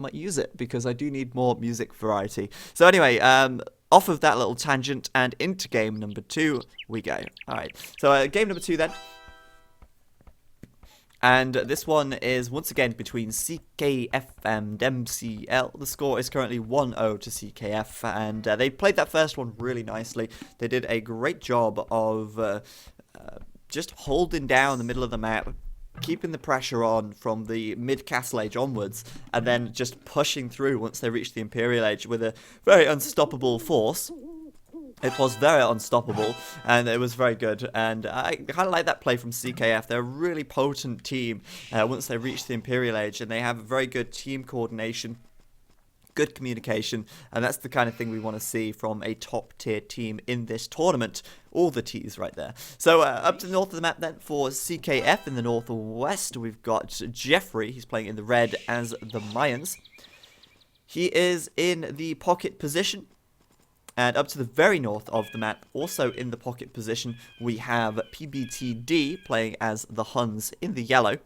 might use it because I do need more music variety. So anyway, off of that little tangent and into game number 2 we go. Alright, so game number 2 then. And this one is once again between CKF and MCL. The score is currently 1-0 to CKF, and they played that first one really nicely. They did a great job of just holding down the middle of the map, keeping the pressure on from the mid-Castle Age onwards, and then just pushing through once they reached the Imperial Age with a very unstoppable force. It was very unstoppable, and it was very good, and I kind of like that play from CKF. They're a really potent team once they reach the Imperial Age, and they have very good team coordination, good communication, and that's the kind of thing we want to see from a top-tier team in this tournament. All the T's right there. So up to the north of the map then for CKF in the northwest, we've got Jeffrey. He's playing in the red as the Mayans. He is in the pocket position. And up to the very north of the map, also in the pocket position, we have PBTD playing as the Huns in the yellow.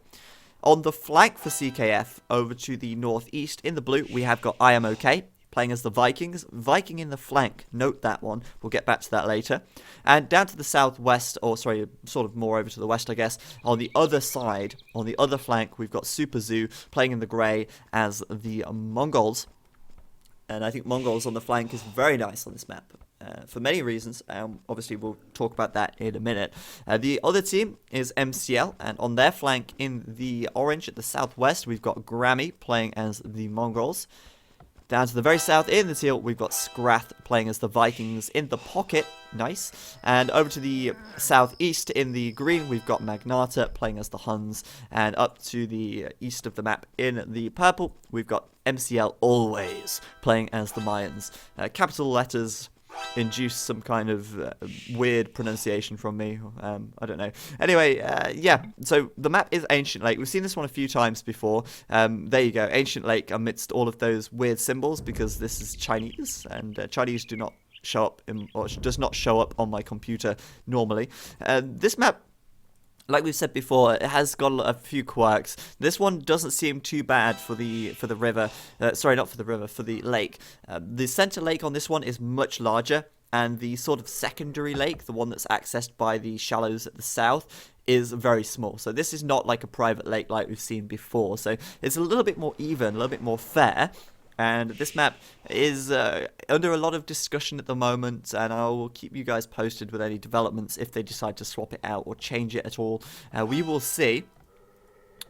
On the flank for CKF, over to the northeast in the blue, we have got IMOK playing as the Vikings. Viking in the flank, note that one. We'll get back to that later. And down to the southwest, or sorry, sort of more over to the west, I guess, on the other side, on the other flank, we've got Super Zoo playing in the grey as the Mongols. And I think Mongols on the flank is very nice on this map for many reasons. Obviously, we'll talk about that in a minute. The other team is MCL, and on their flank in the orange at the southwest, we've got Grammy playing as the Mongols. Down to the very south in the teal, we've got Scrath playing as the Vikings in the pocket. Nice. And over to the southeast in the green, we've got Magnata playing as the Huns. And up to the east of the map in the purple, we've got MCL always playing as the Mayans. Capital letters induce some kind of weird pronunciation from me. I don't know. Anyway, yeah, so the map is Ancient Lake. We've seen this one a few times before. There you go, Ancient Lake amidst all of those weird symbols, because this is Chinese, and Chinese do not show up or does not show up on my computer normally. This map, like we've said before, it has got a few quirks. This one doesn't seem too bad for the river. Sorry, not for the river, for the lake. The center lake on this one is much larger, and the sort of secondary lake, the one that's accessed by the shallows at the south, is very small. So this is not like a private lake like we've seen before. So it's a little bit more even, a little bit more fair. And this map is under a lot of discussion at the moment, and I will keep you guys posted with any developments if they decide to swap it out or change it at all. We will see.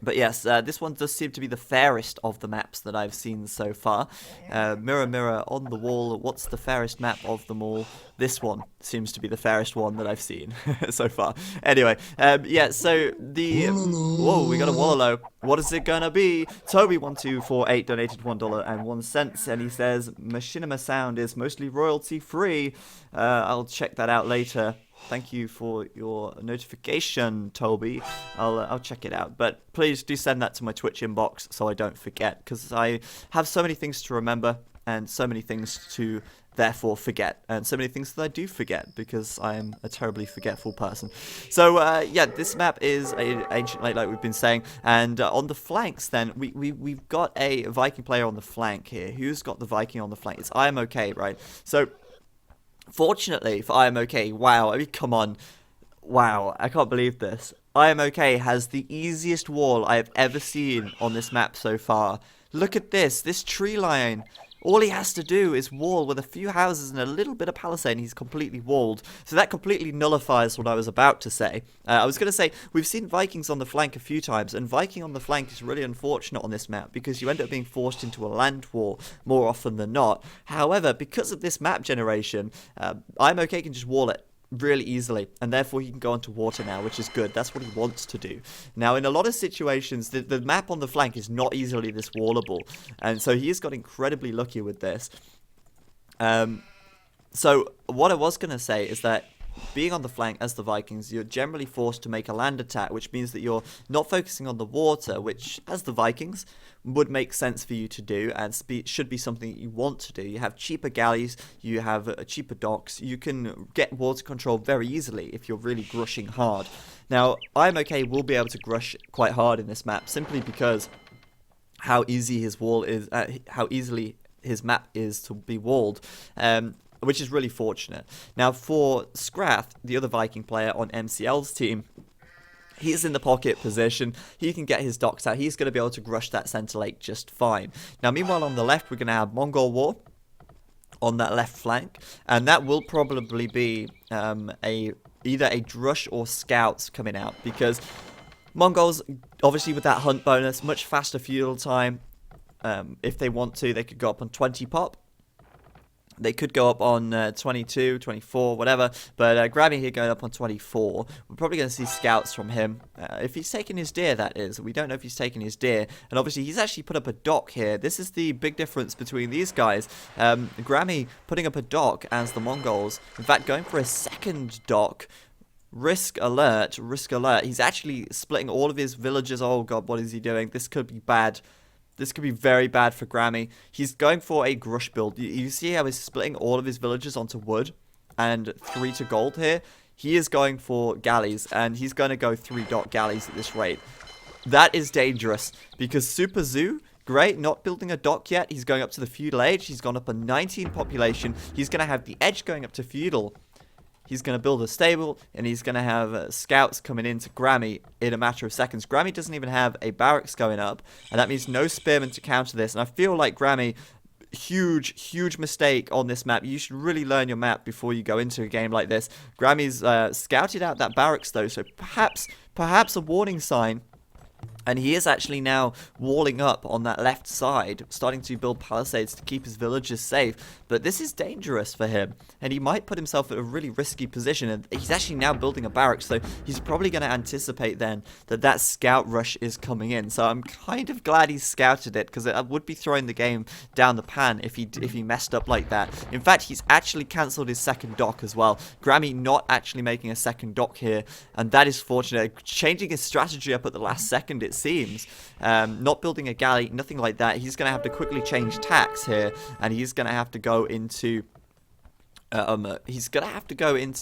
But yes, this one does seem to be the fairest of the maps that I've seen so far. Mirror, mirror on the wall, what's the fairest map of them all? This one seems to be the fairest one that I've seen so far. Anyway, yeah, so the... Whoa, we got a Wallow. What is it gonna be? Toby1248 donated $1.01, and he says, Machinima sound is mostly royalty free. I'll check that out later. Thank you for your notification, Toby. I'll check it out. But please do send that to my Twitch inbox so I don't forget, because I have so many things to remember and so many things to therefore forget, and so many things that I do forget because I am a terribly forgetful person. So yeah, this map is Ancient Lake, like we've been saying, and on the flanks then we've got a Viking player on the flank here. Who's got the Viking on the flank? It's IMOK, right? So fortunately for IMOK, wow, I mean, come on. Wow, I can't believe this. IMOK has the easiest wall I have ever seen on this map so far. Look at this tree line. All he has to do is wall with a few houses and a little bit of palisade, and he's completely walled. So that completely nullifies what I was about to say. I was going to say, we've seen Vikings on the flank a few times, and Viking on the flank is really unfortunate on this map because you end up being forced into a land war more often than not. However, because of this map generation, IMOK can just wall it really easily, and therefore he can go onto water now, which is good. That's what he wants to do. Now, in a lot of situations, the map on the flank is not easily this wallable, and so he has got incredibly lucky with this. So what I was going to say is that being on the flank as the Vikings, you're generally forced to make a land attack, which means that you're not focusing on the water, which, as the Vikings, would make sense for you to do, and should be something that you want to do. You have cheaper galleys, you have cheaper docks, you can get water control very easily if you're really grushing hard. Now, IMOK will be able to grush quite hard in this map, simply because how easy his wall is, how easily his map is to be walled, which is really fortunate. Now for Scrath, the other Viking player on MCL's team, he's in the pocket position. He can get his docks out. He's going to be able to rush that center lake just fine. Now, meanwhile, on the left, we're going to have Mongol War on that left flank. And that will probably be either a Drush or Scouts coming out. Because Mongols, obviously with that hunt bonus, much faster fuel time. If they want to, they could go up on 20 pop. They could go up on 22, 24, whatever. But Grammy here going up on 24. We're probably going to see Scouts from him. If he's taking his deer, that is. We don't know if he's taking his deer. And obviously, he's actually put up a dock here. This is the big difference between these guys. Grammy putting up a dock as the Mongols. In fact, going for a second dock. Risk alert, risk alert. He's actually splitting all of his villages. Oh, God, what is he doing? This could be bad. This could be very bad for Grammy. He's going for a Grush build. You see how he's splitting all of his villages onto wood and 3 to gold here? He is going for galleys, and he's going to go 3 dot galleys at this rate. That is dangerous, because Super Zoo, great, not building a dock yet. He's going up to the feudal age. He's gone up a 19 population. He's going to have the edge going up to feudal. He's going to build a stable, and he's going to have scouts coming into Grammy in a matter of seconds. Grammy doesn't even have a barracks going up, and that means no spearmen to counter this. And I feel like Grammy, huge mistake on this map. You should really learn your map before you go into a game like this. Grammy's scouted out that barracks, though, so perhaps a warning sign. And he is actually now walling up on that left side, starting to build palisades to keep his villagers safe. But this is dangerous for him, and he might put himself in a really risky position. And he's actually now building a barracks, so he's probably going to anticipate then that scout rush is coming in. So I'm kind of glad he scouted it, because it would be throwing the game down the pan if he messed up like that. In fact, he's actually cancelled his second dock as well. Grammy not actually making a second dock here, and that is fortunate. Changing his strategy up at the last second, it seems. Not building a galley, nothing like that. He's going to have to quickly change tacks here, and he's going to have to go into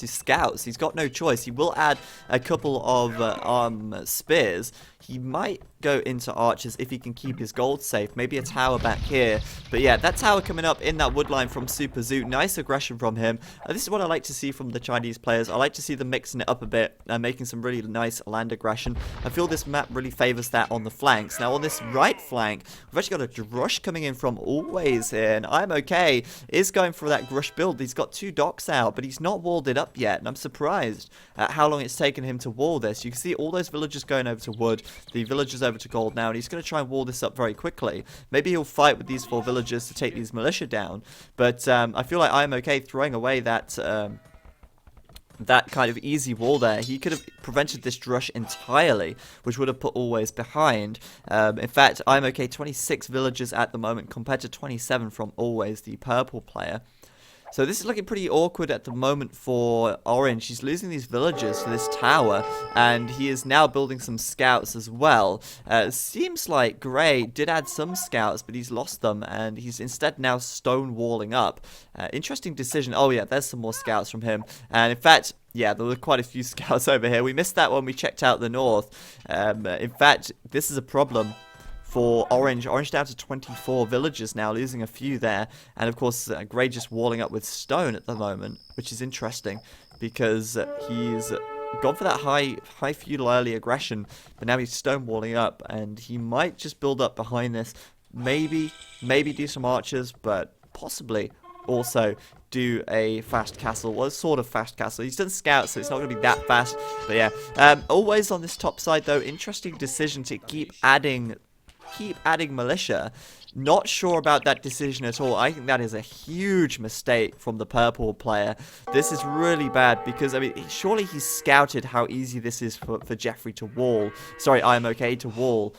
scouts. He's got no choice. He will add a couple of spears. He might go into archers if he can keep his gold safe. Maybe a tower back here. But yeah, that tower coming up in that wood line from Super Zoo. Nice aggression from him. This is what I like to see from the Chinese players. I like to see them mixing it up a bit and making some really nice land aggression. I feel this map really favors that on the flanks. Now on this right flank, we've actually got a Drush coming in from Always here. And I'm okay. Is going for that Grush build. He's got 2 docks out, but he's not walled it up yet. And I'm surprised at how long it's taken him to wall this. You can see all those villagers going over to wood. The villagers over to gold now, and he's going to try and wall this up very quickly. Maybe he'll fight with these 4 villagers to take these militia down, but I feel like I'm okay throwing away that kind of easy wall there. He could have prevented this Drush entirely, which would have put Always behind. In fact, I'm okay 26 villagers at the moment compared to 27 from Always, the purple player. So this is looking pretty awkward at the moment for Orange. He's losing these villagers to this tower, and he is now building some scouts as well. Seems like Grey did add some scouts, but he's lost them, and he's instead now stone walling up. Interesting decision. Oh yeah, there's some more scouts from him. And in fact, yeah, there were quite a few scouts over here. We missed that when we checked out the north. In fact, this is a problem for Orange. Orange down to 24 villagers now, losing a few there. And of course, Grey just walling up with stone at the moment, which is interesting because he's gone for that high feudal early aggression, but now he's stone walling up, and he might just build up behind this. Maybe do some archers, but possibly also do a fast castle. Well, sort of fast castle. He's done scouts, so it's not going to be that fast. But yeah, Always on this top side though. Interesting decision to keep adding militia. Not sure about that decision at all. I think that is a huge mistake from the purple player. This is really bad because, I mean, surely he's scouted how easy this is for Jeffrey to wall. Sorry, I'm okay to wall.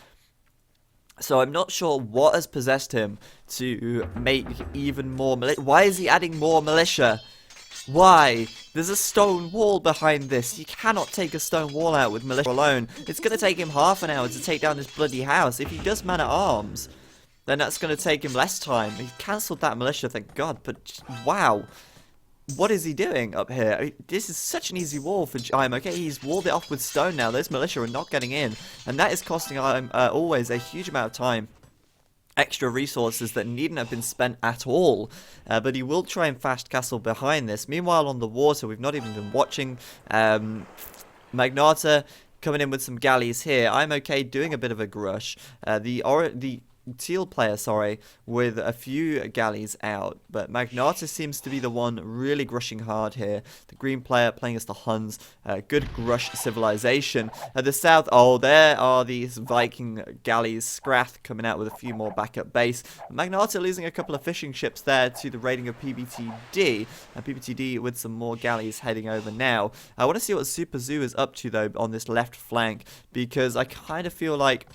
So I'm not sure what has possessed him to make even more militia. Why is he adding more militia? Why? There's a stone wall behind this. You cannot take a stone wall out with militia alone. It's going to take him half an hour to take down this bloody house. If he does man-at-arms, then that's going to take him less time. He cancelled that militia, thank God. But, wow. What is he doing up here? I mean, this is such an easy wall for I'm okay. He's walled it off with stone now. Those militia are not getting in. And that is costing Always a huge amount of time. extra resources that needn't have been spent at all, but he will try and fast castle behind this. Meanwhile, on the water, we've not even been watching. Magnata coming in with some galleys here. I'm okay doing a bit of a grush. The teal player, sorry, with a few galleys out, but Magnata seems to be the one really grushing hard here. The green player playing as the Huns, good grush civilization. At the south, oh, there are these Viking galleys, Scrath coming out with a few more backup base. Magnata losing a couple of fishing ships there to the raiding of PBTD, and PBTD with some more galleys heading over now. I want to see what Super Zoo is up to, though, on this left flank, because I kind of feel like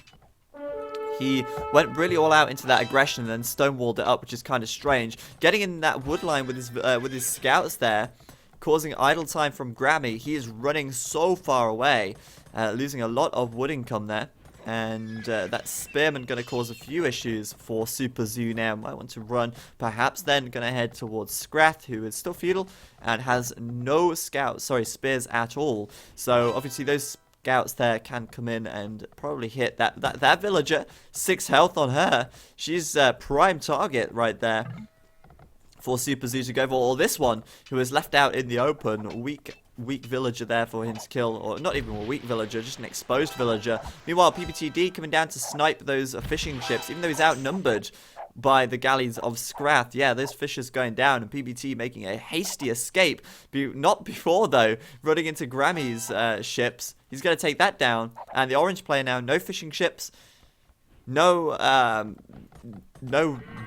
he went really all out into that aggression and then stonewalled it up, which is kind of strange. Getting in that wood line with his scouts there, causing idle time from Grammy. He is running so far away, losing a lot of wood income there. And that spearman going to cause a few issues for Super Zoo now. Might want to run. Perhaps then going to head towards Scrath, who is still feudal and has no spears at all. So obviously those scouts there can come in and probably hit that villager. 6 health on her. She's a prime target right there for Super Zoo to go for. Or this one, who is left out in the open. Weak villager there for him to kill. Or not even a weak villager, just an exposed villager. Meanwhile, PBTD coming down to snipe those fishing ships, even though he's outnumbered by the galleys of Scrath. Yeah, those fishers going down, and PBT making a hasty escape. Not before, though, running into Grammy's ships. He's going to take that down. And the orange player now, no fishing ships. No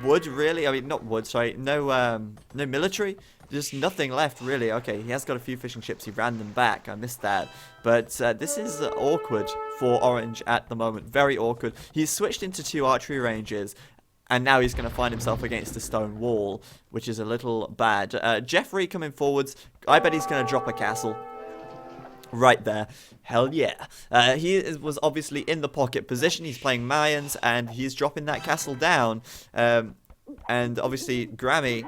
wood, really. I mean, not wood, sorry. No military. Just nothing left, really. Okay, he has got a few fishing ships. He ran them back. I missed that. But this is awkward for orange at the moment. Very awkward. He's switched into 2 archery ranges. And now he's going to find himself against a stone wall, which is a little bad. Jeffrey coming forwards. I bet he's going to drop a castle. Right there. Hell yeah. He was obviously in the pocket position. He's playing Mayans, and he's dropping that castle down. And obviously, Grammy,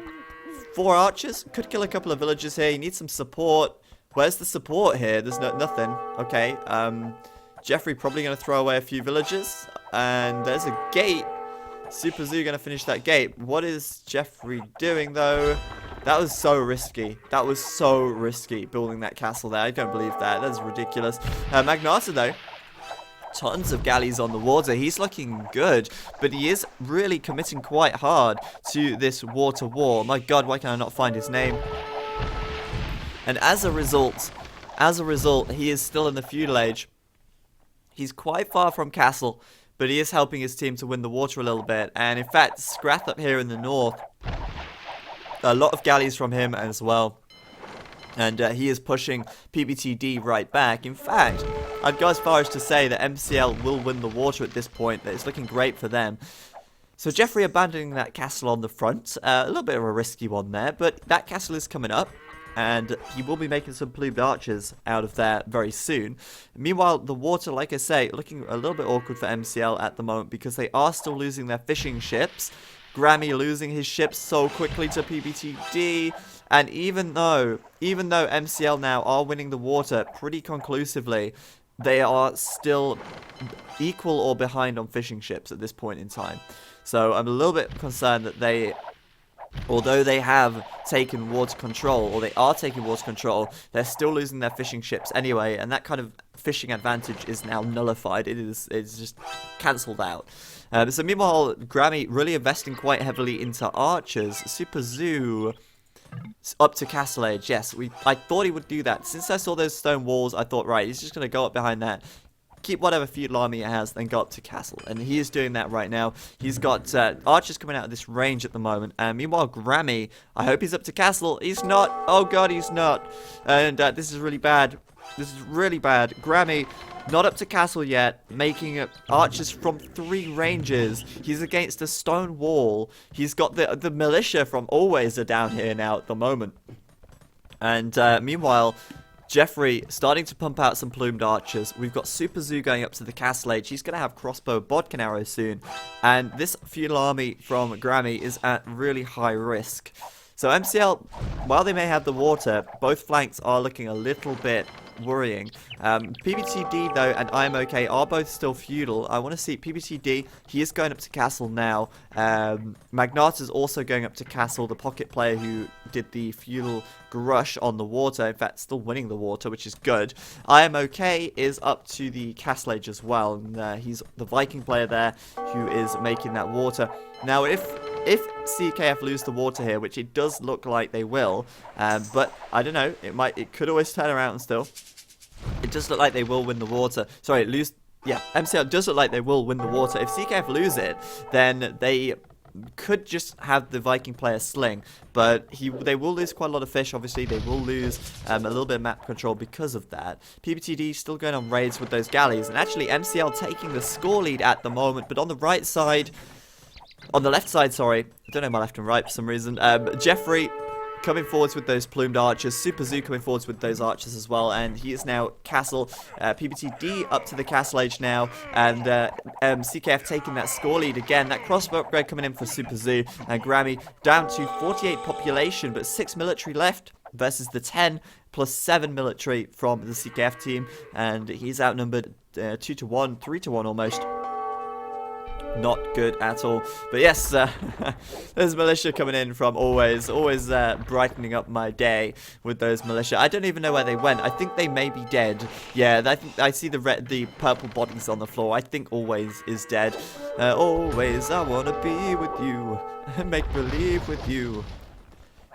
4 archers. Could kill a couple of villagers here. He needs some support. Where's the support here? There's nothing. Okay. Jeffrey probably going to throw away a few villagers. And there's a gate. Super Zoo going to finish that gate. What is Jeffrey doing, though? That was so risky. That was so risky, building that castle there. I don't believe that. That's ridiculous. Magnata, though, tons of galleys on the water. He's looking good, but he is really committing quite hard to this water war. My God, why can I not find his name? And as a result, he is still in the feudal age. He's quite far from castle, but he is helping his team to win the water a little bit. And in fact, Scrath up here in the north, a lot of galleys from him as well. And he is pushing PBTD right back. In fact, I'd go as far as to say that MCL will win the water at this point. That it's looking great for them. So Jeffrey abandoning that castle on the front. A little bit of a risky one there, but that castle is coming up. And he will be making some plumed archers out of there very soon. Meanwhile, the water, like I say, looking a little bit awkward for MCL at the moment because they are still losing their fishing ships. Grammy losing his ships so quickly to PBTD. And even though MCL now are winning the water pretty conclusively, they are still equal or behind on fishing ships at this point in time. So I'm a little bit concerned that they, although they have taken water control, or they are taking water control, they're still losing their fishing ships anyway, and that kind of fishing advantage is now nullified. It's just cancelled out. So meanwhile, Grammy really investing quite heavily into archers. Super Zoo up to castle age. Yes, I thought he would do that. Since I saw those stone walls, I thought, right, he's just going to go up behind that, keep whatever feudal army he has, then go up to castle. And he is doing that right now. He's got archers coming out of this range at the moment. And meanwhile, Grammy, I hope he's up to castle. He's not. Oh, God, he's not. And this is really bad. This is really bad. Grammy, not up to castle yet, making archers from 3 ranges. He's against a stone wall. He's got the militia from always are down here now at the moment. And meanwhile, Jeffrey starting to pump out some plumed archers. We've got Super Zoo going up to the castle age. He's going to have crossbow bodkin arrows soon. And this feudal army from Grammy is at really high risk. So MCL, while they may have the water, both flanks are looking a little bit worrying. PBTD though and I'm okay are both still feudal. I want to see PBTD, he is going up to castle now. Magnata is also going up to castle, the pocket player who did the feudal grush on the water, in fact still winning the water, which is good. I am okay is up to the castle age as well, and he's the Viking player there who is making that water. Now if CKF lose the water here, which it does look like they will, but I don't know, it could always turn around still. It does look like they will win the water. Sorry, MCL does look like they will win the water. If CKF lose it, then they could just have the Viking player sling, but they will lose quite a lot of fish. Obviously they will lose a little bit of map control because of that. PBTD still going on raids with those galleys, and actually MCL taking the score lead at the moment, but on the right side, on the left side, sorry, I don't know my left and right for some reason, Jeffrey coming forwards with those plumed archers, Super Zoo coming forwards with those archers as well, and he is now castle. PBTD up to the castle age now, and CKF taking that score lead again. That crossbow upgrade coming in for Super Zoo, and Grammy down to 48 population, but 6 military left versus the 10 plus 7 military from the CKF team, and he's outnumbered 2 to 1, 3 to 1 almost. Not good at all. But yes, there's militia coming in from always brightening up my day with those militia. I don't even know where they went. I think they may be dead. Yeah, I see the purple bodies on the floor. I think always is dead. Always I wanna be with you and make believe with you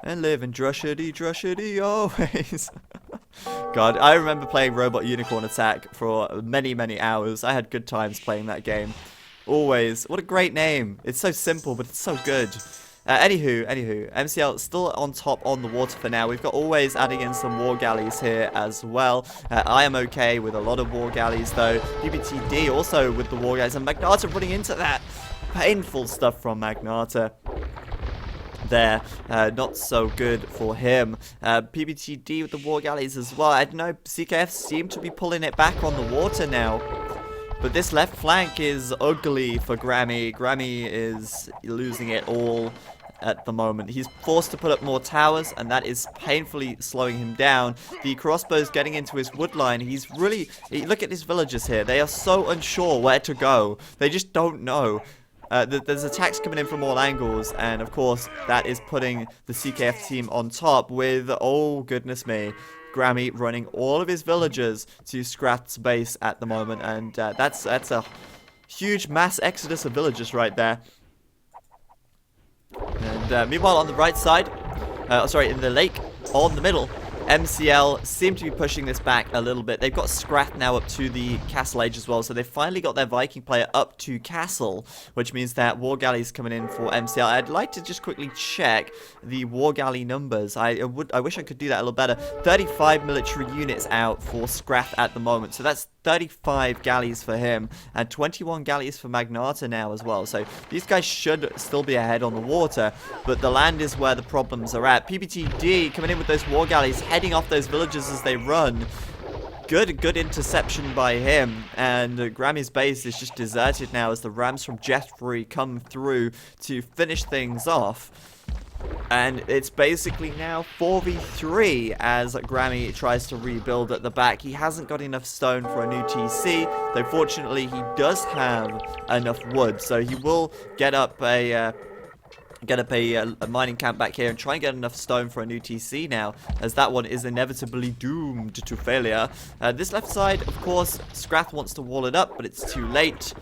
and live in drushity always. God, I remember playing Robot Unicorn Attack for many hours. I had good times playing that game. Always. What a great name. It's so simple, but it's so good. Anywho, MCL still on top on the water for now. We've got always adding in some war galleys here as well. I am okay with a lot of war galleys though. PBTD also with the war galleys, and Magnata running into that. Painful stuff from Magnata there. Not so good for him. PBTD with the war galleys as well. I don't know, CKF seem to be pulling it back on the water now. But this left flank is ugly for Grammy. Grammy is losing it all at the moment. He's forced to put up more towers, and that is painfully slowing him down. The crossbow's getting into his wood line. He's really... Look at his villagers here. They are so unsure where to go. They just don't know. There's attacks coming in from all angles, and of course, that is putting the CKF team on top with... Oh, goodness me. Grammy running all of his villagers to Scrath's base at the moment, and that's a huge mass exodus of villagers right there. And meanwhile on the right side, in the lake, or in the middle, MCL seem to be pushing this back a little bit. They've got Scrath now up to the castle age as well, so they've finally got their Viking player up to castle, which means that war galleys coming in for MCL. I'd like to just quickly check the war galley numbers. I wish I could do that a little better. 35 military units out for Scrath at the moment, so that's 35 galleys for him, and 21 galleys for Magnata now as well. So these guys should still be ahead on the water, but the land is where the problems are at. PBTD coming in with those war galleys, heading off those villagers as they run. Good interception by him, and Grammy's base is just deserted now as the Rams from Jeffrey come through to finish things off. And it's basically now 4v3 as Grammy tries to rebuild at the back. He hasn't got enough stone for a new TC, though fortunately he does have enough wood, so he will get up a mining camp back here and try and get enough stone for a new TC now, as that one is inevitably doomed to failure. This left side, of course, Scrath wants to wall it up, but it's too late.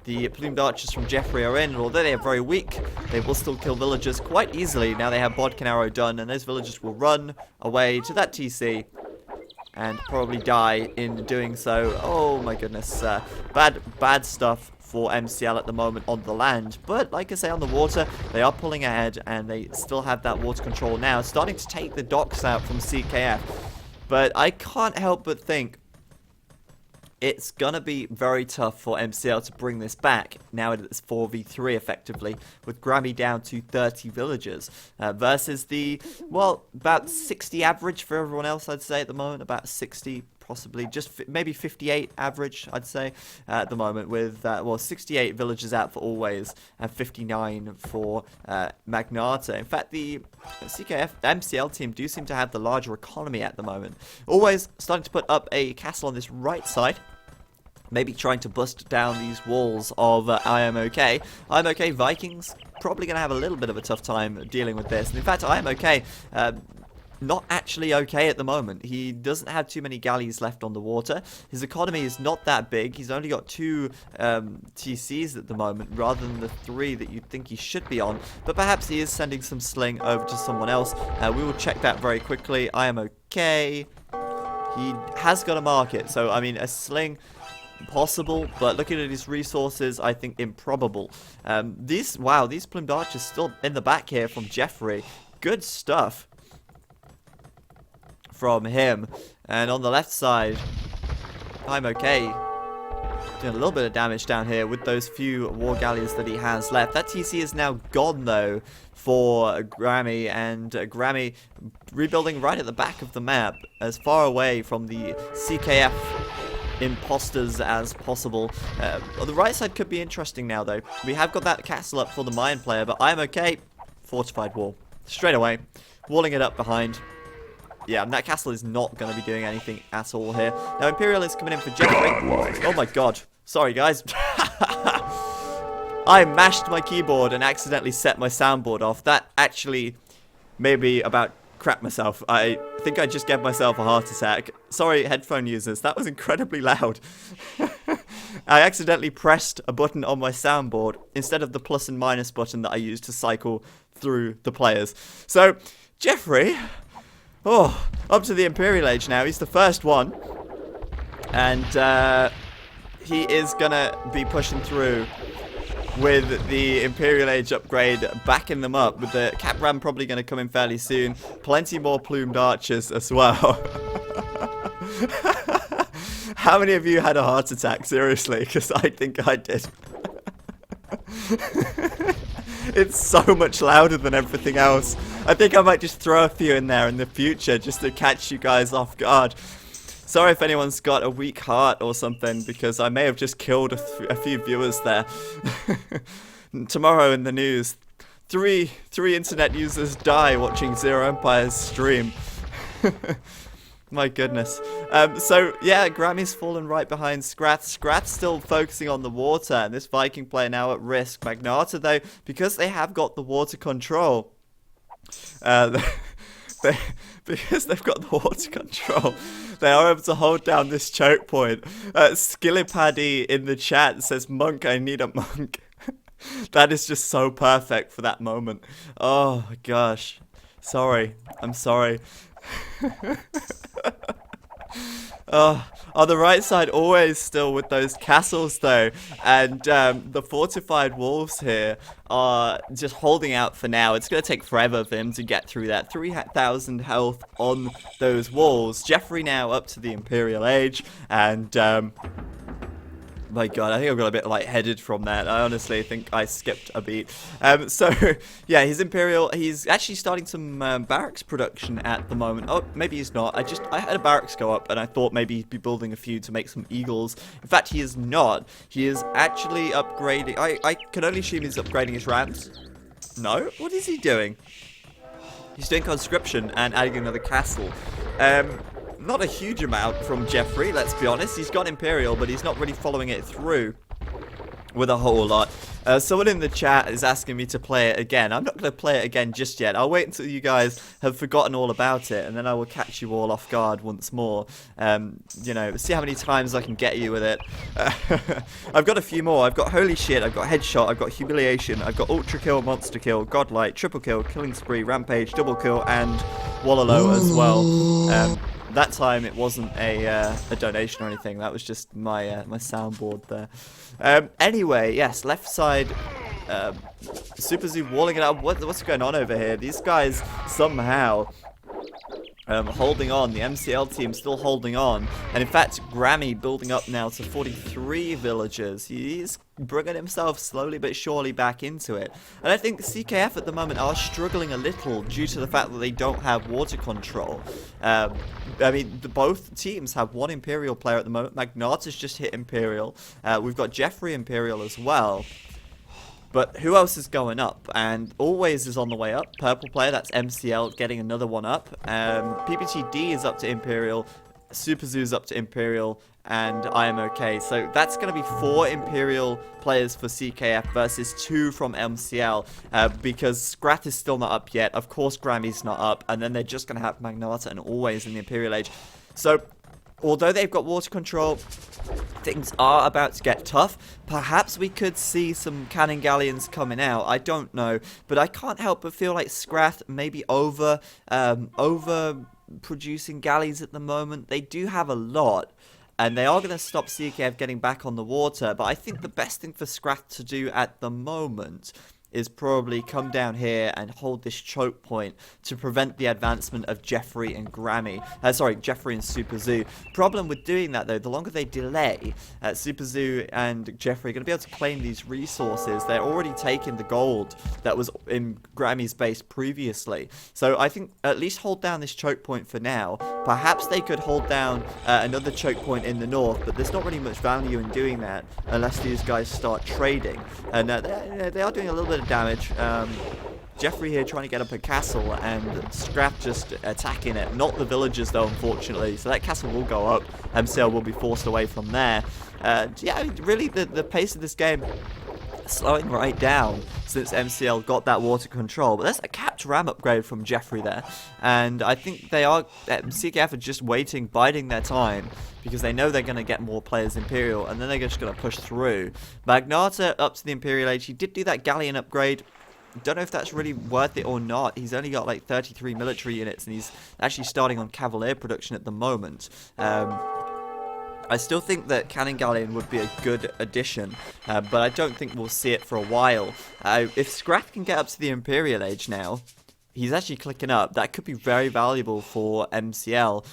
The plumed archers from Jeffrey are in, and although they are very weak, they will still kill villagers quite easily. Now they have Bodkin Arrow done, and those villagers will run away to that TC and probably die in doing so. Oh my goodness, bad stuff for MCL at the moment on the land. But like I say, on the water, they are pulling ahead, and they still have that water control now, starting to take the docks out from CKF. But I can't help but think it's gonna be very tough for MCL to bring this back, now it's 4v3 effectively, with Grammy down to 30 villagers, versus the, well, about 60 average for everyone else, I'd say at the moment, about 60 possibly. Just maybe 58 average, I'd say, at the moment, with, well, 68 villagers out for Always and 59 for Magnata. In fact, the CKF, the MCL team do seem to have the larger economy at the moment. Always starting to put up a castle on this right side. Maybe trying to bust down these walls of I Am OK. I Am OK Vikings probably going to have a little bit of a tough time dealing with this. And in fact, I Am OK not actually okay at the moment. He doesn't have too many galleys left on the water. His economy is not that big. He's only got 2 TCs at the moment, rather than the 3 that you'd think he should be on. But perhaps he is sending some sling over to someone else. We will check that very quickly. I Am OK. He has got a market, so I mean, a sling possible, but looking at his resources, I think improbable. These plumed archers still in the back here from Jeffrey. Good stuff from him. And on the left side, I'm okay. Doing a little bit of damage down here with those few war galleys that he has left. That TC is now gone, though, for Grammy, and Grammy rebuilding right at the back of the map, as far away from the CKF imposters as possible. The right side could be interesting now, though. We have got that castle up for the Mayan player, but I'm okay. Fortified wall. Straight away. Walling it up behind. Yeah, and that castle is not going to be doing anything at all here. Now, Imperial is coming in for Jeffrey. Oh my god. Sorry, guys. I mashed my keyboard and accidentally set my soundboard off. That actually made me about crap myself. I think I just gave myself a heart attack. Sorry, headphone users. That was incredibly loud. I accidentally pressed a button on my soundboard instead of the plus and minus button that I used to cycle through the players. So, Jeffrey, up to the Imperial Age now. He's the first one. And he is going to be pushing through with the Imperial Age upgrade, backing them up, with the Cap Ram probably going to come in fairly soon. Plenty more plumed archers as well. How many of you had a heart attack? Seriously, because I think I did. It's so much louder than everything else. I think I might just throw a few in there in the future just to catch you guys off guard. Sorry if anyone's got a weak heart or something, because I may have just killed a few viewers there. Tomorrow in the news, three internet users die watching ZeroEmpires stream. My goodness. So, yeah, Grammy's fallen right behind Scrath. Scrath's still focusing on the water, and this Viking player now at risk. Magnata, though, because they have got the water control, because they've got the water control, they are able to hold down this choke point. Skillipaddy in the chat says, "Monk, I need a monk." That is just so perfect for that moment. Oh, my gosh. Sorry. I'm sorry. On the right side, always still with those castles, though, and the fortified walls here are just holding out for now. It's going to take forever for him to get through that. 3,000 health on those walls. Jeffrey now up to the Imperial Age, and my god, I think I got a bit lightheaded from that. I honestly think I skipped a beat. So, yeah, his Imperial, he's actually starting some barracks production at the moment. Oh, maybe he's not. I had a barracks go up, and I thought maybe he'd be building a few to make some eagles. In fact, he is not. He is actually upgrading. I can only assume he's upgrading his rams. No? What is he doing? He's doing conscription and adding another castle. Not a huge amount from Jeffrey, let's be honest. He's got Imperial, but he's not really following it through with a whole lot. Someone in the chat is asking me to play it again. I'm not going to play it again just yet. I'll wait until you guys have forgotten all about it, and then I will catch you all off guard once more. You know, see how many times I can get you with it. I've got a few more. I've got Holy Shit, I've got Headshot, I've got Humiliation, I've got Ultra Kill, Monster Kill, Godlight, Triple Kill, Killing Spree, Rampage, Double Kill, and Wallow as well. That time it wasn't a donation or anything. That was just my my soundboard there. Anyway, yes, left side, Super Zoo walling it up. What's going on over here? These guys somehow holding on. The MCL team still holding on. And in fact, Grammy building up now to 43 villagers. He's bringing himself slowly but surely back into it. And I think CKF at the moment are struggling a little due to the fact that they don't have water control. I mean, both teams have one Imperial player at the moment. Magnata's just hit Imperial. We've got Jeffrey Imperial as well. But who else is going up? And Always is on the way up. Purple player, that's MCL, getting another one up. PPTD is up to Imperial. Super Zoo's up to Imperial. And I am okay. So that's going to be 4 Imperial players for CKF versus 2 from MCL. Because Scrath is still not up yet. Of course, Grammy's not up. And then they're just going to have Magnata and Always in the Imperial Age. So, although they've got water control, things are about to get tough. Perhaps we could see some cannon galleons coming out. I don't know, but I can't help but feel like Scrath may be over producing galleys at the moment. They do have a lot, and they are going to stop CKF getting back on the water. But I think the best thing for Scrath to do at the moment is probably come down here and hold this choke point to prevent the advancement of Jeffrey and Grammy. Jeffrey and Super Zoo. Problem with doing that, though, the longer they delay, Super Zoo and Jeffrey are going to be able to claim these resources. They're already taking the gold that was in Grammy's base previously. So I think at least hold down this choke point for now. Perhaps they could hold down another choke point in the north, but there's not really much value in doing that unless these guys start trading. And they are doing a little bit of damage. Jeffrey here trying to get up a castle, and Scrap just attacking it. Not the villagers, though, unfortunately. So that castle will go up. MCL will be forced away from there. Yeah, really, the pace of this game slowing right down since MCL got that water control. But there's a capped ram upgrade from Jeffrey there. And I think they are, CKF are just waiting, biding their time, because they know they're going to get more players Imperial, and then they're just going to push through. Magnata up to the Imperial Age. He did do that galleon upgrade. Don't know if that's really worth it or not. He's only got like 33 military units, and he's actually starting on Cavalier production at the moment. I still think that Cannon Galleon would be a good addition, but I don't think we'll see it for a while. If Scrath can get up to the Imperial Age now, he's actually clicking up. That could be very valuable for MCL.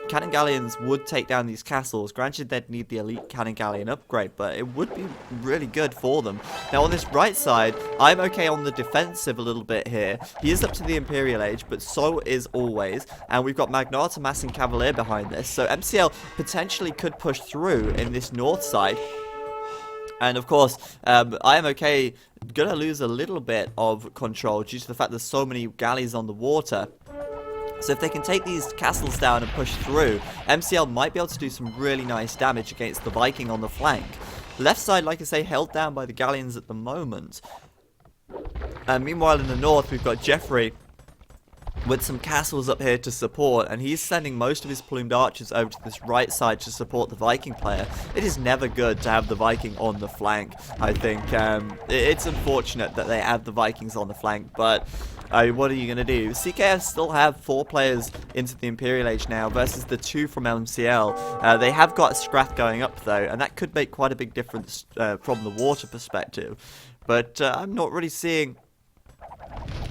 Cannon Galleons would take down these castles. Granted, they'd need the Elite Cannon Galleon upgrade, but it would be really good for them. Now, on this right side, I'm okay on the defensive a little bit here. He is up to the Imperial Age, but so is Always. And we've got Magnata massing Cavalier behind this. So MCL potentially could push through in this north side. And of course, I am okay. Gonna lose a little bit of control due to the fact there's so many galleys on the water. So if they can take these castles down and push through, MCL might be able to do some really nice damage against the Viking on the flank. Left side, like I say, held down by the galleons at the moment. And meanwhile in the north, we've got Jeffrey with some castles up here to support, and he's sending most of his plumed archers over to this right side to support the Viking player. It is never good to have the Viking on the flank, I think. It's unfortunate that they have the Vikings on the flank, but what are you going to do? CKF still have 4 players into the Imperial Age now versus the 2 from MCL. They have got a Scrath going up, though, and that could make quite a big difference from the water perspective. But I'm not really seeing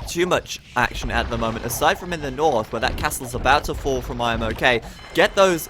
too much action at the moment, aside from in the north where that castle's about to fall from IMOK. Get those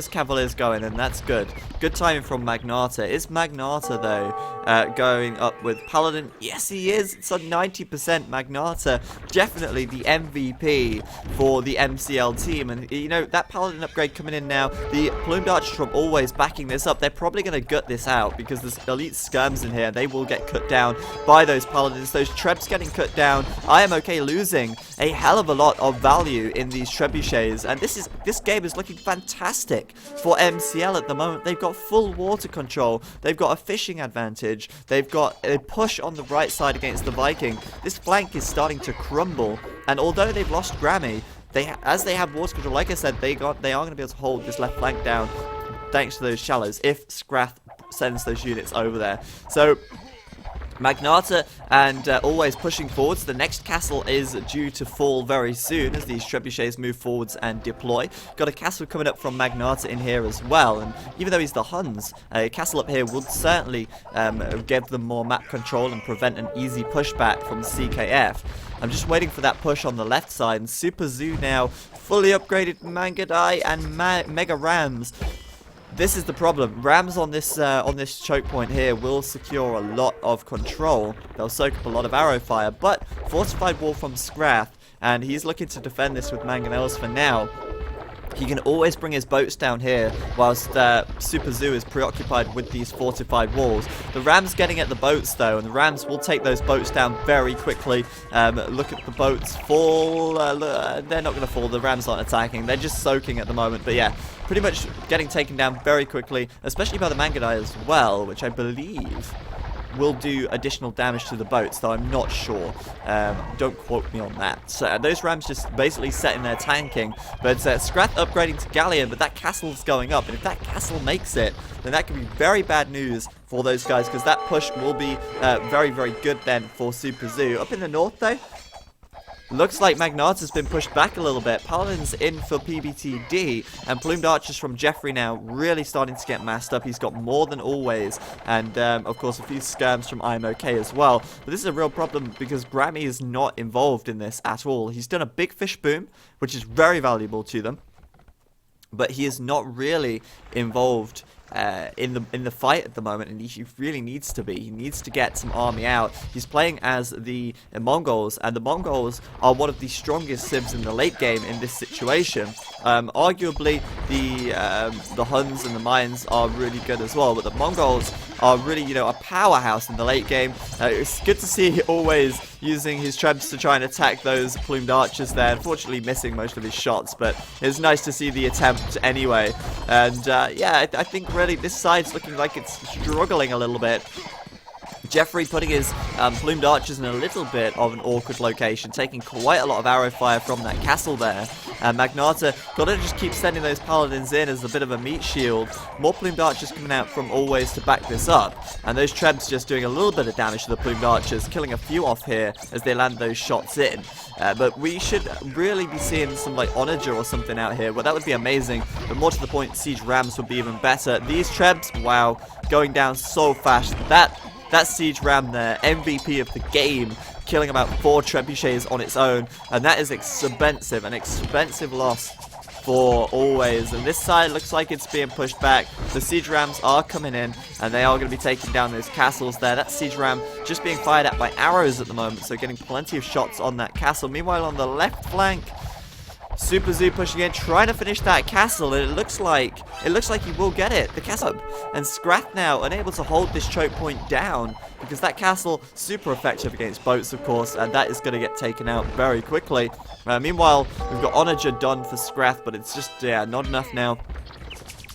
Cavaliers going, and that's good. Good timing from Magnata. Is Magnata, though, going up with Paladin? Yes, he is. It's a 90% Magnata. Definitely the MVP for the MCL team. And, you know, that Paladin upgrade coming in now, the Plumed Archer from Always backing this up. They're probably going to gut this out because there's elite skirms in here. They will get cut down by those Paladins. Those Trebs getting cut down. IMOK losing a hell of a lot of value in these trebuchets, and this game is looking fantastic for MCL at the moment. They've got full water control, they've got a fishing advantage, they've got a push on the right side against the Viking. This flank is starting to crumble, and although they've lost Grammy, as they have water control, like I said, they are going to be able to hold this left flank down thanks to those shallows if Scrath sends those units over there. So Magnata and always pushing forwards. The next castle is due to fall very soon as these trebuchets move forwards and deploy. Got a castle coming up from Magnata in here as well, and even though he's the Huns, a castle up here would certainly give them more map control and prevent an easy pushback from CKF. I'm just waiting for that push on the left side, and Super Zoo now fully upgraded Mangadai and Mega Rams. This is the problem. Rams on this choke point here will secure a lot of control. They'll soak up a lot of arrow fire, but fortified wall from Scrath, and he's looking to defend this with mangonels for now. He can always bring his boats down here whilst Super Zoo is preoccupied with these fortified walls. The Rams getting at the boats though, and the Rams will take those boats down very quickly. Look at the boats fall. They're not going to fall. The Rams aren't attacking. They're just soaking at the moment. But yeah, pretty much getting taken down very quickly, especially by the Mangadai as well, which I believe will do additional damage to the boats, though I'm not sure. Don't quote me on that. So those Rams just basically setting their tanking, but Scrath upgrading to Galleon, but that castle's going up, and if that castle makes it, then that could be very bad news for those guys, because that push will be very, very good then for Super Zoo. Up in the north, though, looks like Magnata's been pushed back a little bit. Paladin's in for PBTD, and Plumed Archers from Jeffrey now really starting to get massed up. He's got more than always, and of course a few skirms from IMOK as well. But this is a real problem because Grammy is not involved in this at all. He's done a big fish boom, which is very valuable to them, but he is not really involved in the fight at the moment, and he really needs to be. He needs to get some army out. He's playing as the Mongols, and the Mongols are one of the strongest Civs in the late game in this situation. Arguably, the Huns and the Mayans are really good as well, but the Mongols are really, you know, a powerhouse in the late game. It's good to see always using his trebs to try and attack those Plumed Archers there. Unfortunately missing most of his shots, but it's nice to see the attempt anyway. And yeah, I think really this side's looking like it's struggling a little bit. Jeffrey putting his Plumed Archers in a little bit of an awkward location, taking quite a lot of arrow fire from that castle there. Magnata got to just keep sending those Paladins in as a bit of a meat shield. More Plumed Archers coming out from always to back this up. And those Trebs just doing a little bit of damage to the Plumed Archers, killing a few off here as they land those shots in. But we should really be seeing some like Onager or something out here. Well, that would be amazing. But more to the point, Siege Rams would be even better. These Trebs, wow, going down so fast. That Siege Ram there, MVP of the game, killing about 4 trebuchets on its own, and that is expensive, an expensive loss for always. And this side looks like it's being pushed back. The Siege Rams are coming in, and they are going to be taking down those castles there. That Siege Ram just being fired at by arrows at the moment, so getting plenty of shots on that castle. Meanwhile, on the left flank, Super Zoo pushing in, trying to finish that castle, and it looks like he will get it. The castle, and Scrath now unable to hold this choke point down because that castle super effective against boats, of course, and that is going to get taken out very quickly. Meanwhile, we've got Onager done for Scrath, but it's just not enough now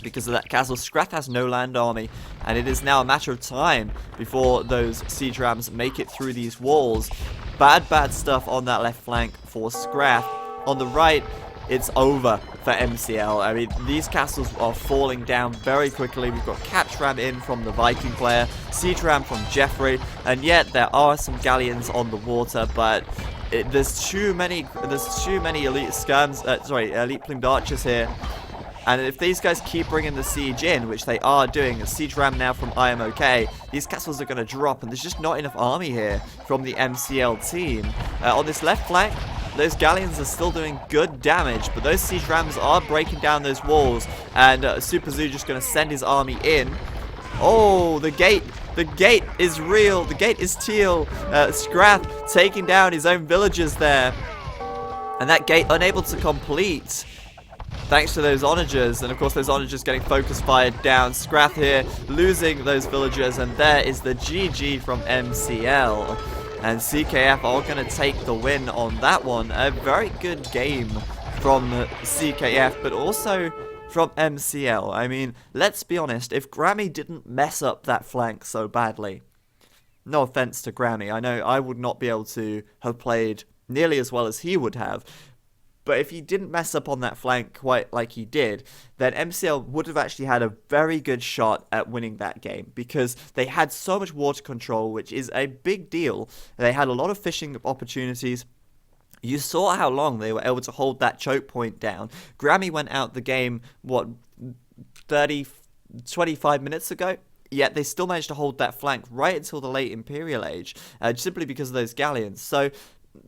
because of that castle. Scrath has no land army, and it is now a matter of time before those Siege Rams make it through these walls. Bad stuff on that left flank for Scrath. On the right, it's over for MCL. I mean, these castles are falling down very quickly. We've got Catch Ram in from the Viking player, Siege Ram from Jeffrey, and yet there are some galleons on the water, but there's too many elite skirms, elite Plumed Archers here. And if these guys keep bringing the siege in, which they are doing, a Siege Ram now from IMOK, these castles are going to drop, and there's just not enough army here from the MCL team. On this left flank, those galleons are still doing good damage, but those Siege Rams are breaking down those walls, and Super Zoo just going to send his army in. Oh, the gate is real, the gate is teal. Scrath taking down his own villagers there, and that gate unable to complete thanks to those Onagers, and of course those Onagers getting focus fired down. Scrath here losing those villagers, and there is the GG from MCL. And CKF are going to take the win on that one. A very good game from CKF, but also from MCL. I mean, let's be honest, if Grammy didn't mess up that flank so badly, no offense to Grammy, I know I would not be able to have played nearly as well as he would have, But if he didn't mess up on that flank quite like he did, then MCL would have actually had a very good shot at winning that game, because they had so much water control, which is a big deal. They had a lot of fishing opportunities. You saw how long they were able to hold that choke point down. Grammy went out the game, 25 minutes ago? Yet they still managed to hold that flank right until the late Imperial Age, simply because of those galleons. So,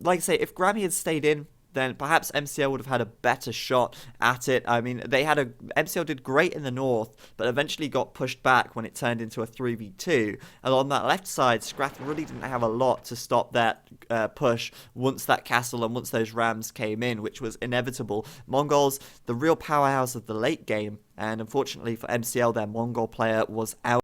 like I say, if Grammy had stayed in, then perhaps MCL would have had a better shot at it. I mean, MCL did great in the north, but eventually got pushed back when it turned into a 3v2. And on that left side, Scrath really didn't have a lot to stop that push once that castle and once those rams came in, which was inevitable. Mongols, the real powerhouse of the late game, and unfortunately for MCL, their Mongol player was out.